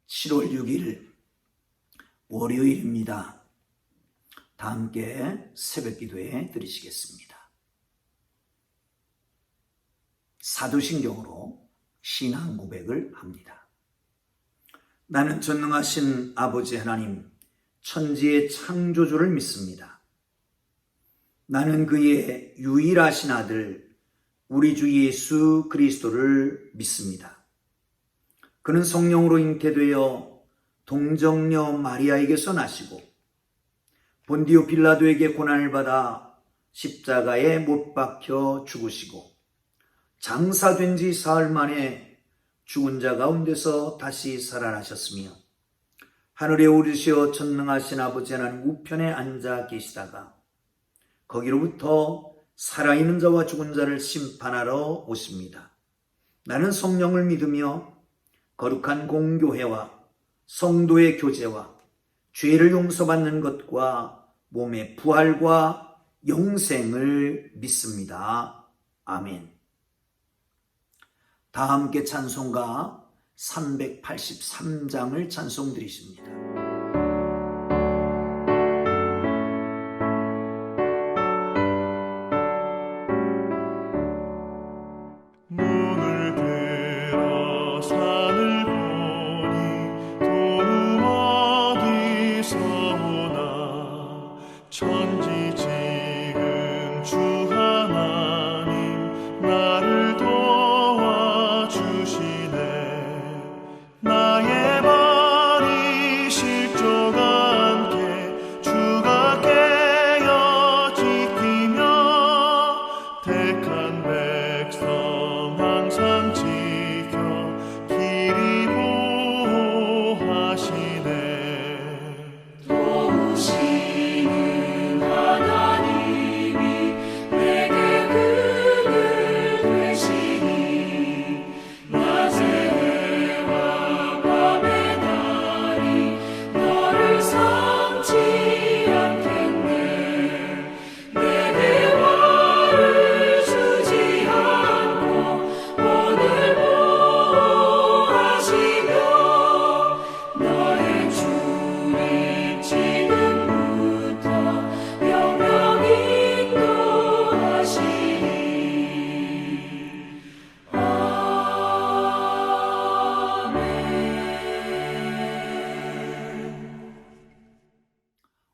7월 6일 월요일입니다. 다 함께 새벽 기도에 드리시겠습니다. 사도신경으로 신앙 고백을 합니다. 나는 전능하신 아버지 하나님, 천지의 창조주를 믿습니다. 나는 그의 유일하신 아들, 우리 주 예수 그리스도를 믿습니다. 그는 성령으로 잉태되어 동정녀 마리아에게서 나시고 본디오 빌라도에게 고난을 받아 십자가에 못 박혀 죽으시고 장사된 지 사흘 만에 죽은 자 가운데서 다시 살아나셨으며 하늘에 오르시어 전능하신 아버지 하나님 우편에 앉아 계시다가 거기로부터 살아있는 자와 죽은 자를 심판하러 오십니다. 나는 성령을 믿으며 거룩한 공교회와 성도의 교제와 죄를 용서받는 것과 몸의 부활과 영생을 믿습니다. 아멘. 다 함께 찬송가 383장을 찬송 드리십니다.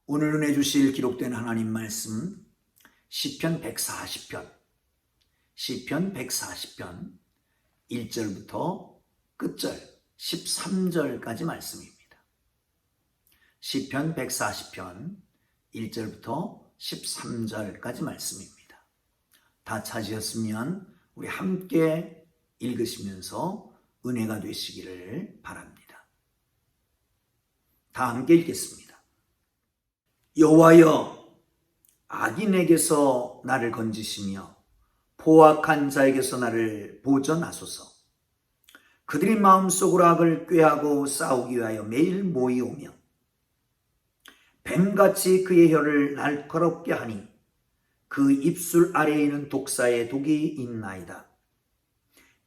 오늘 은혜 주실 기록된 하나님 말씀 시편 140편 1절부터 끝절 13절까지 말씀입니다. 시편 140편 1절부터 13절까지 말씀입니다. 다 찾으셨으면 우리 함께 읽으시면서 은혜가 되시기를 바랍니다. 다 함께 읽겠습니다. 여호와여, 악인에게서 나를 건지시며 포악한 자에게서 나를 보전하소서. 그들이 마음속으로 악을 꾀하고 싸우기 위하여 매일 모이오며 뱀같이 그의 혀를 날카롭게 하니 그 입술 아래에 있는 독사의 독이 있나이다.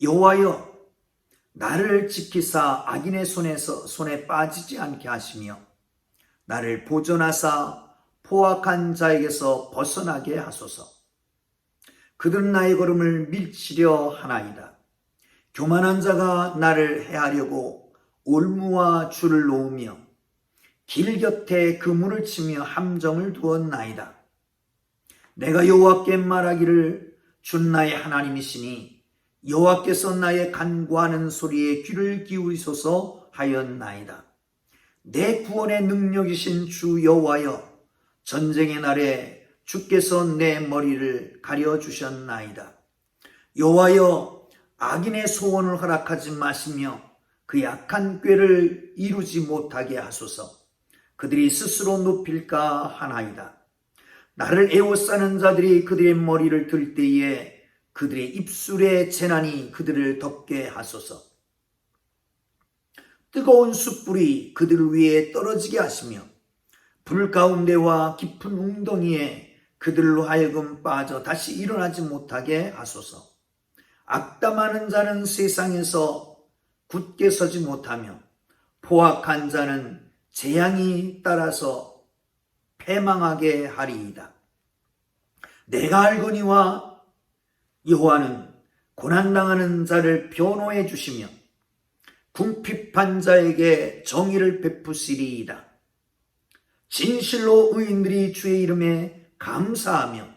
여호와여, 나를 지키사 악인의 손에 빠지지 않게 하시며 나를 보전하사 포악한 자에게서 벗어나게 하소서. 그들은 나의 걸음을 밀치려 하나이다. 교만한 자가 나를 해하려고 올무와 줄을 놓으며 길 곁에 그물을 치며 함정을 두었나이다. 내가 여호와께 말하기를 준 나의 하나님이시니 여호와께서 나의 간구하는 소리에 귀를 기울이소서 하였나이다. 내 구원의 능력이신 주 여호와여, 전쟁의 날에 주께서 내 머리를 가려주셨나이다. 여호와여, 악인의 소원을 허락하지 마시며 그 약한 꾀를 이루지 못하게 하소서. 그들이 스스로 높일까 하나이다. 나를 애워싸는 자들이 그들의 머리를 들 때에 그들의 입술의 재난이 그들을 덮게 하소서. 뜨거운 숯불이 그들 위에 떨어지게 하시며 불 가운데와 깊은 웅덩이에 그들로 하여금 빠져 다시 일어나지 못하게 하소서. 악담하는 자는 세상에서 굳게 서지 못하며 포악한 자는 재앙이 따라서 패망하게 하리이다. 내가 알거니와 여호와는 고난당하는 자를 변호해 주시며 궁핍한 자에게 정의를 베푸시리이다. 진실로 의인들이 주의 이름에 감사하며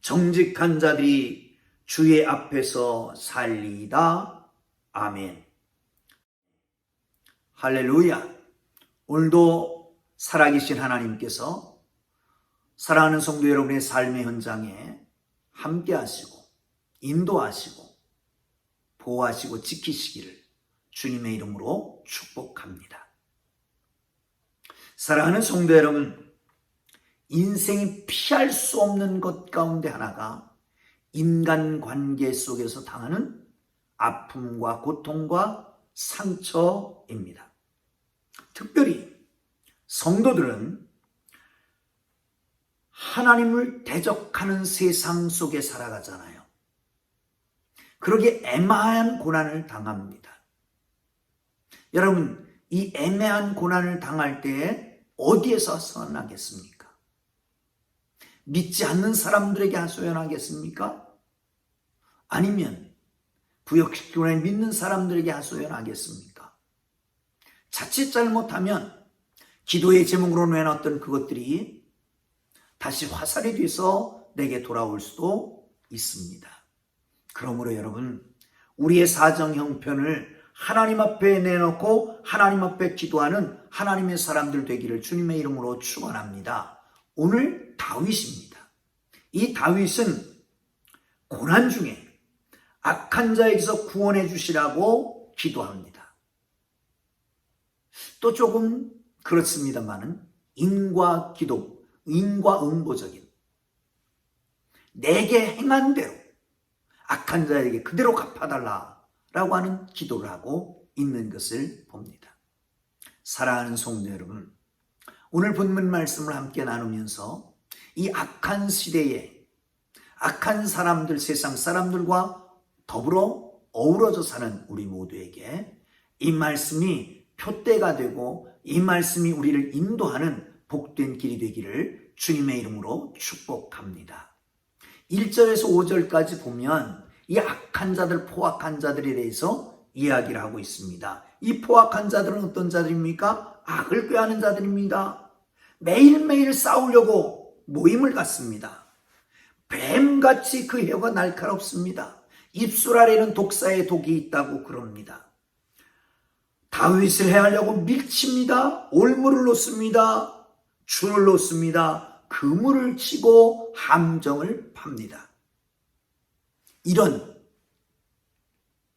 정직한 자들이 주의 앞에서 살리이다. 아멘. 할렐루야. 오늘도 살아계신 하나님께서 사랑하는 성도 여러분의 삶의 현장에 함께 하시고 인도하시고 보호하시고 지키시기를 주님의 이름으로 축복합니다. 사랑하는 성도 여러분, 인생이 피할 수 없는 것 가운데 하나가 인간관계 속에서 당하는 아픔과 고통과 상처입니다. 특별히 성도들은 하나님을 대적하는 세상 속에 살아가잖아요. 그러기에 애매한 고난을 당합니다. 여러분, 이 애매한 고난을 당할 때에 어디에서 하소연하겠습니까? 믿지 않는 사람들에게 하소연하겠습니까? 아니면 구역식교회 믿는 사람들에게 하소연하겠습니까? 자칫 잘못하면 기도의 제목으로 내놨던 그것들이 다시 화살이 돼서 내게 돌아올 수도 있습니다. 그러므로 여러분, 우리의 사정 형편을 하나님 앞에 내놓고 하나님 앞에 기도하는 하나님의 사람들 되기를 주님의 이름으로 축원합니다. 오늘 다윗입니다. 이 다윗은 고난 중에 악한 자에게서 구원해 주시라고 기도합니다. 또 조금 그렇습니다만은 인과응보적인 내게 행한 대로 악한 자에게 그대로 갚아달라라고 하는 기도를 하고 있는 것을 봅니다. 사랑하는 성도 여러분, 오늘 본문 말씀을 함께 나누면서 이 악한 시대에 악한 사람들, 세상 사람들과 더불어 어우러져 사는 우리 모두에게 이 말씀이 표대가 되고 이 말씀이 우리를 인도하는 복된 길이 되기를 주님의 이름으로 축복합니다. 1절에서 5절까지 보면 이 악한 자들, 포악한 자들에 대해서 이야기를 하고 있습니다. 이 포악한 자들은 어떤 자들입니까? 악을 꾀하는 자들입니다. 매일매일 싸우려고 모임을 갖습니다. 뱀같이 그 혀가 날카롭습니다. 입술 아래는 독사의 독이 있다고 그럽니다. 다윗을 해하려고 밀칩니다. 올무를 놓습니다. 줄을 놓습니다. 그물을 치고 함정을 팝니다. 이런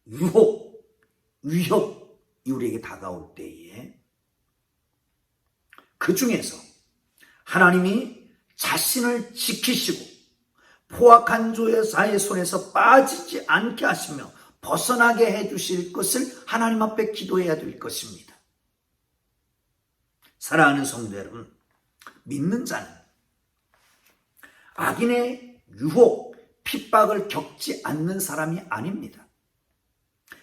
유혹, 위협이 우리에게 다가올 때에 그 중에서 하나님이 자신을 지키시고 포악한 자의 손에서 빠지지 않게 하시며 벗어나게 해주실 것을 하나님 앞에 기도해야 될 것입니다. 사랑하는 성도 여러분, 믿는 자는 악인의 유혹, 핍박을 겪지 않는 사람이 아닙니다.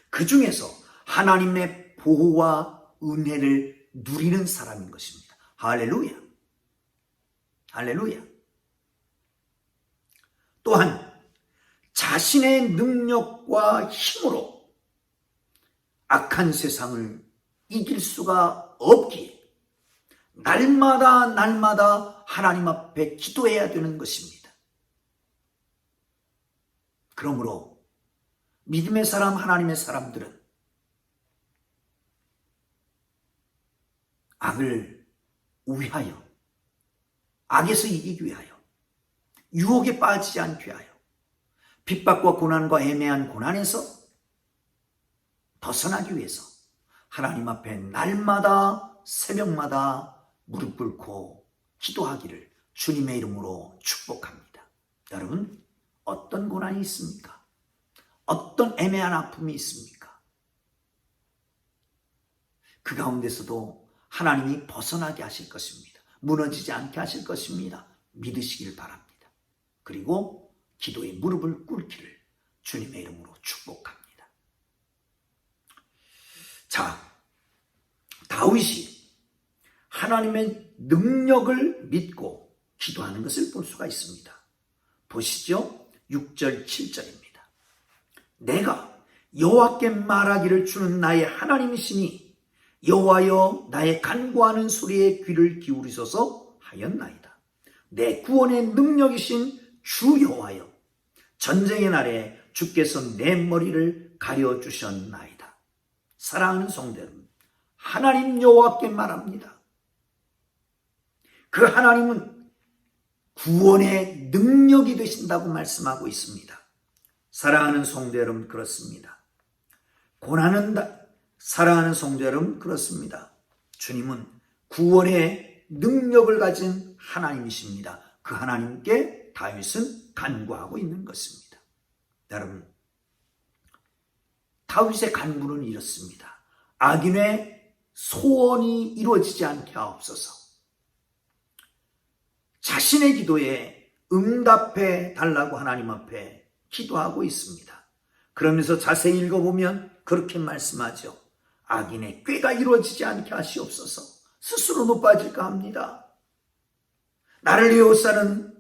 그 중에서 하나님의 보호와 은혜를 누리는 사람인 것입니다. 할렐루야. 할렐루야. 또한 자신의 능력과 힘으로 악한 세상을 이길 수가 없기에 날마다 하나님 앞에 기도해야 되는 것입니다. 그러므로 믿음의 사람, 하나님의 사람들은 악을 위하여, 악에서 이기기 위하여, 유혹에 빠지지 않기 위하여, 핍박과 고난과 애매한 고난에서 벗어나기 위해서 하나님 앞에 날마다 새벽마다 무릎 꿇고 기도하기를 주님의 이름으로 축복합니다. 여러분, 어떤 고난이 있습니까? 어떤 애매한 아픔이 있습니까? 그 가운데서도 하나님이 벗어나게 하실 것입니다. 무너지지 않게 하실 것입니다. 믿으시길 바랍니다. 그리고 기도에 무릎을 꿇기를 주님의 이름으로 축복합니다. 자, 다윗이 하나님의 능력을 믿고 기도하는 것을 볼 수가 있습니다. 보시죠. 6절 7절입니다. 내가 여호와께 말하기를 주는 나의 하나님이시니 여호와여 나의 간구하는 소리에 귀를 기울이소서 하였나이다. 내 구원의 능력이신 주 여호와여 전쟁의 날에 주께서 내 머리를 가려주셨나이다. 사랑하는 성도 여러분, 하나님 여호와께 말합니다. 그 하나님은 구원의 능력이 되신다고 말씀하고 있습니다. 사랑하는 성도 여러분, 그렇습니다. 사랑하는 성도 여러분, 그렇습니다. 주님은 구원의 능력을 가진 하나님이십니다. 그 하나님께 다윗은 간구하고 있는 것입니다. 여러분, 다윗의 간구는 이렇습니다. 악인의 소원이 이루어지지 않게 하옵소서. 자신의 기도에 응답해 달라고 하나님 앞에 기도하고 있습니다. 그러면서 자세히 읽어보면 그렇게 말씀하죠. 악인의 꾀가 이루어지지 않게 하시옵소서. 스스로 높아질까 합니다. 나를 에워싸는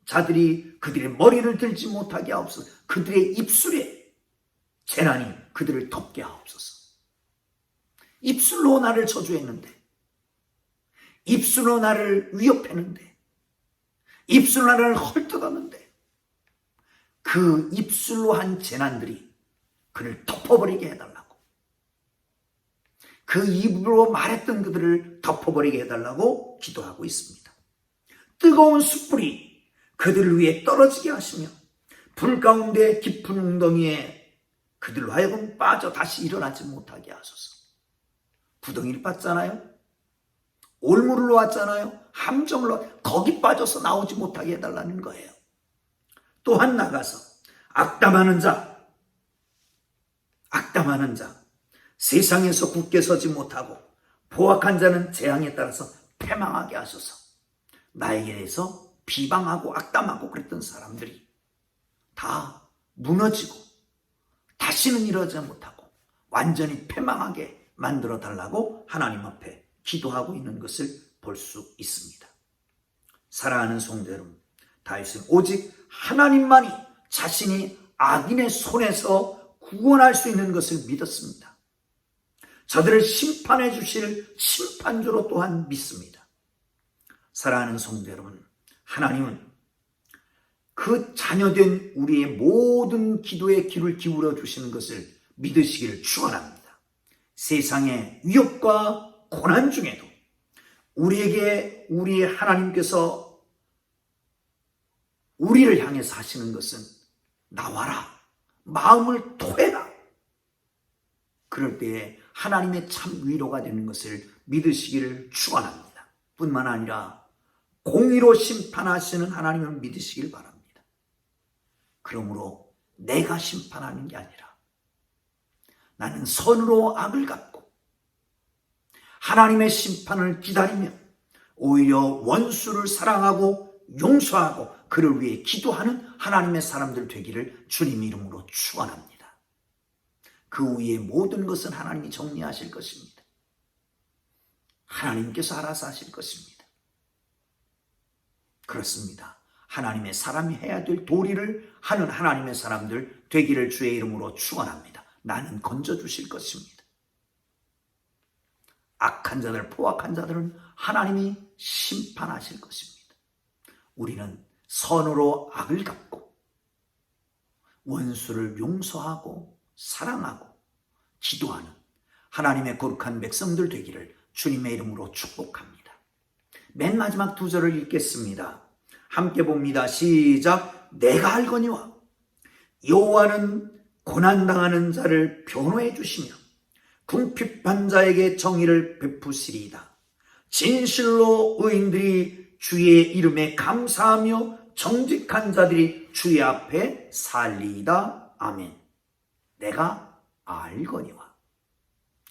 자들이 그들의 머리를 들지 못하게 하옵소서. 그들의 입술에 재난이 그들을 덮게 하옵소서. 입술로 나를 저주했는데, 입술로 나를 위협했는데, 입술로 나를 헐뜯었는데 그 입술로 한 재난들이 그를 덮어버리게 해달라고, 그 입으로 말했던 그들을 덮어버리게 해달라고 기도하고 있습니다. 뜨거운 숯불이 그들을 위해 떨어지게 하시며 불 가운데 깊은 웅덩이에 그들로 하여금 빠져 다시 일어나지 못하게 하소서. 구덩이를 팠잖아요. 올무를 놓았잖아요. 함정을 놓았, 거기 빠져서 나오지 못하게 해달라는 거예요. 또한 나가서 악담하는 자, 세상에서 굳게 서지 못하고 포악한 자는 재앙에 따라서 패망하게 하소서. 나에게 대해서 비방하고 악담하고 그랬던 사람들이 다 무너지고 다시는 이러지 못하고 완전히 패망하게 만들어 달라고 하나님 앞에 기도하고 있는 것을 볼 수 있습니다. 사랑하는 성도 여러분, 다윗은 오직 하나님만이 자신이 악인의 손에서 구원할 수 있는 것을 믿었습니다. 저들을 심판해 주실 심판주로 또한 믿습니다. 사랑하는 성도 여러분, 하나님은 그 자녀된 우리의 모든 기도에 귀를 기울여 주시는 것을 믿으시기를 축원합니다. 세상의 위협과 고난 중에도 우리에게 우리 하나님께서 우리를 향해서 하시는 것은 나와라, 마음을 토해라. 그럴 때에 하나님의 참 위로가 되는 것을 믿으시기를 축원합니다. 뿐만 아니라 공의로 심판하시는 하나님을 믿으시길 바랍니다. 그러므로 내가 심판하는 게 아니라 나는 선으로 악을 갚고 하나님의 심판을 기다리며 오히려 원수를 사랑하고 용서하고 그를 위해 기도하는 하나님의 사람들 되기를 주님 이름으로 축원합니다. 그 위에 모든 것은 하나님이 정리하실 것입니다. 하나님께서 알아서 하실 것입니다. 그렇습니다. 하나님의 사람이 해야 될 도리를 하는 하나님의 사람들 되기를 주의 이름으로 축원합니다. 나는 건져주실 것입니다. 악한 자들, 포악한 자들은 하나님이 심판하실 것입니다. 우리는 선으로 악을 갚고 원수를 용서하고 사랑하고 기도하는 하나님의 거룩한 백성들 되기를 주님의 이름으로 축복합니다. 맨 마지막 두 절을 읽겠습니다. 함께 봅니다. 시작. 내가 알거니와 여호와는 고난당하는 자를 변호해 주시며 궁핍한 자에게 정의를 베푸시리이다. 진실로 의인들이 주의 이름에 감사하며 정직한 자들이 주의 앞에 살리이다. 아멘. 내가 알거니와.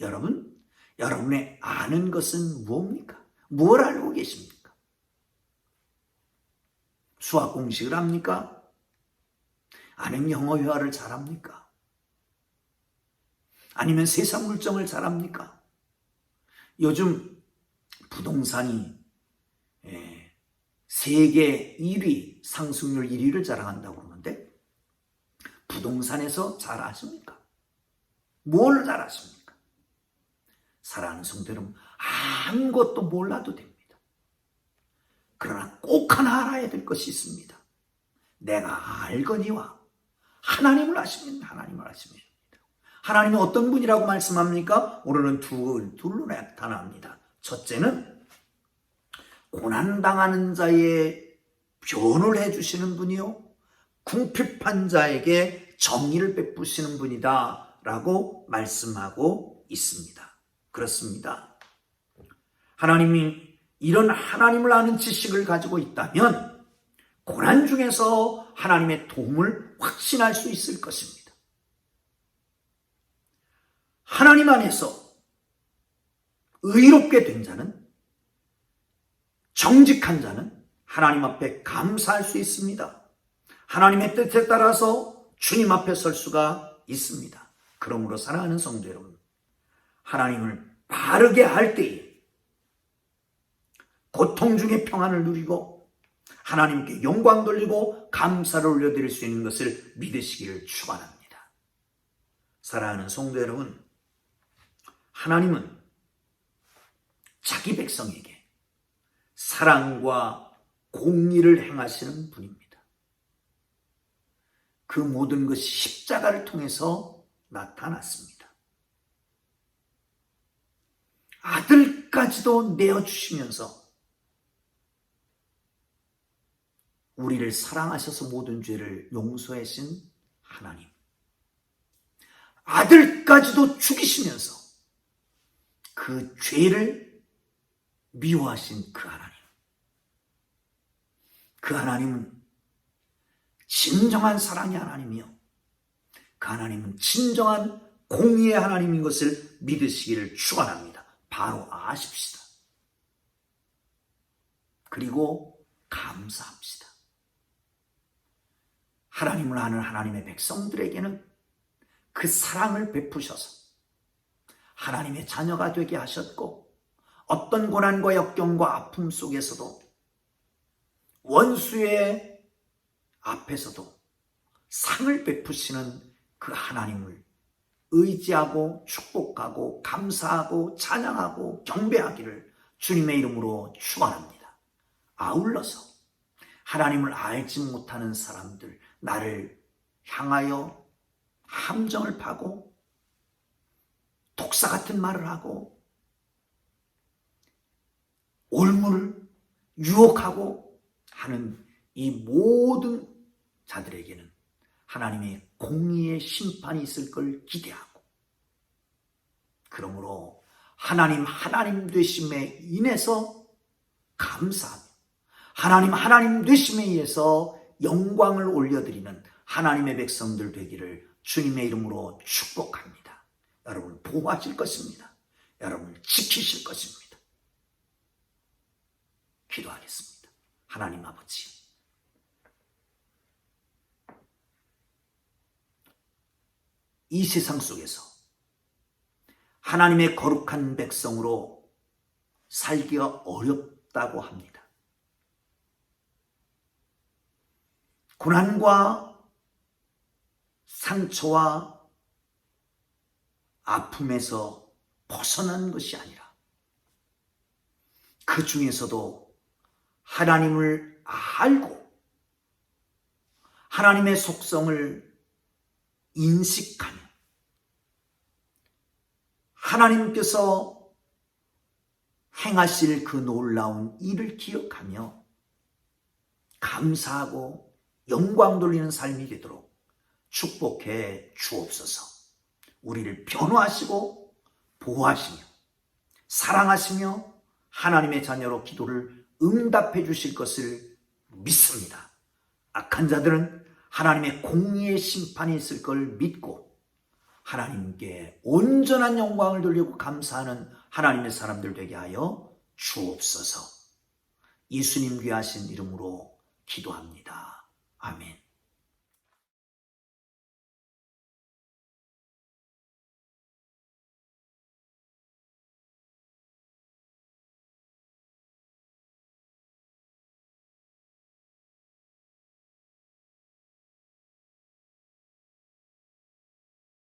여러분, 여러분의 아는 것은 무엇입니까? 뭘 알고 계십니까? 수학 공식을 합니까? 아니면 영어 회화를 잘합니까? 아니면 세상 물정을 잘합니까? 요즘 부동산이 세계 1위, 상승률 1위를 자랑한다고 그러는데 부동산에서 잘 아십니까? 뭘 잘 아십니까? 사랑하는 성도 여러분, 아무것도 몰라도 됩니다. 그러나 꼭 하나 알아야 될 것이 있습니다. 내가 알거니와 하나님을 아시면 하나님을 아시면 됩니다. 하나님은 어떤 분이라고 말씀합니까? 오늘은 둘로 나타납니다. 첫째는 고난당하는 자의 변호를 해주시는 분이요, 궁핍한 자에게 정의를 베푸시는 분이다 라고 말씀하고 있습니다. 그렇습니다. 하나님이 이런 하나님을 아는 지식을 가지고 있다면 고난 중에서 하나님의 도움을 확신할 수 있을 것입니다. 하나님 안에서 의롭게 된 자는, 정직한 자는 하나님 앞에 감사할 수 있습니다. 하나님의 뜻에 따라서 주님 앞에 설 수가 있습니다. 그러므로 사랑하는 성도 여러분, 하나님을 바르게 할 때에 고통 중에 평안을 누리고 하나님께 영광 돌리고 감사를 올려드릴 수 있는 것을 믿으시기를 축원합니다. 사랑하는 성도 여러분, 하나님은 자기 백성에게 사랑과 공의를 행하시는 분입니다. 그 모든 것이 십자가를 통해서 나타났습니다. 아들까지도 내어주시면서 우리를 사랑하셔서 모든 죄를 용서하신 하나님, 아들까지도 죽이시면서 그 죄를 미워하신 그 하나님, 그 하나님은 진정한 사랑의 하나님이요, 그 하나님은 진정한 공의의 하나님인 것을 믿으시기를 축원합니다. 바로 아십시다. 그리고 감사합시다. 하나님을 아는 하나님의 백성들에게는 그 사랑을 베푸셔서 하나님의 자녀가 되게 하셨고, 어떤 고난과 역경과 아픔 속에서도 원수의 앞에서도 상을 베푸시는 그 하나님을 의지하고 축복하고 감사하고 찬양하고 경배하기를 주님의 이름으로 축원합니다. 아울러서 하나님을 알지 못하는 사람들, 나를 향하여 함정을 파고 독사 같은 말을 하고 올무를 유혹하고 하는 이 모든 자들에게는 하나님의 공의의 심판이 있을 걸 기대하고, 그러므로 하나님 되심에 인해서 감사하며 하나님 되심에 의해서 영광을 올려드리는 하나님의 백성들 되기를 주님의 이름으로 축복합니다. 여러분 보호하실 것입니다. 여러분을 지키실 것입니다. 기도하겠습니다. 하나님 아버지, 이 세상 속에서 하나님의 거룩한 백성으로 살기가 어렵다고 합니다. 고난과 상처와 아픔에서 벗어난 것이 아니라 그 중에서도 하나님을 알고 하나님의 속성을 인식하며 하나님께서 행하실 그 놀라운 일을 기억하며 감사하고 영광 돌리는 삶이 되도록 축복해 주옵소서. 우리를 변호하시고 보호하시며 사랑하시며 하나님의 자녀로 기도를 응답해 주실 것을 믿습니다. 악한 자들은 하나님의 공의의 심판이 있을 걸 믿고 하나님께 온전한 영광을 돌리고 감사하는 하나님의 사람들 되게 하여 주옵소서. 예수님 귀하신 이름으로 기도합니다. 아멘.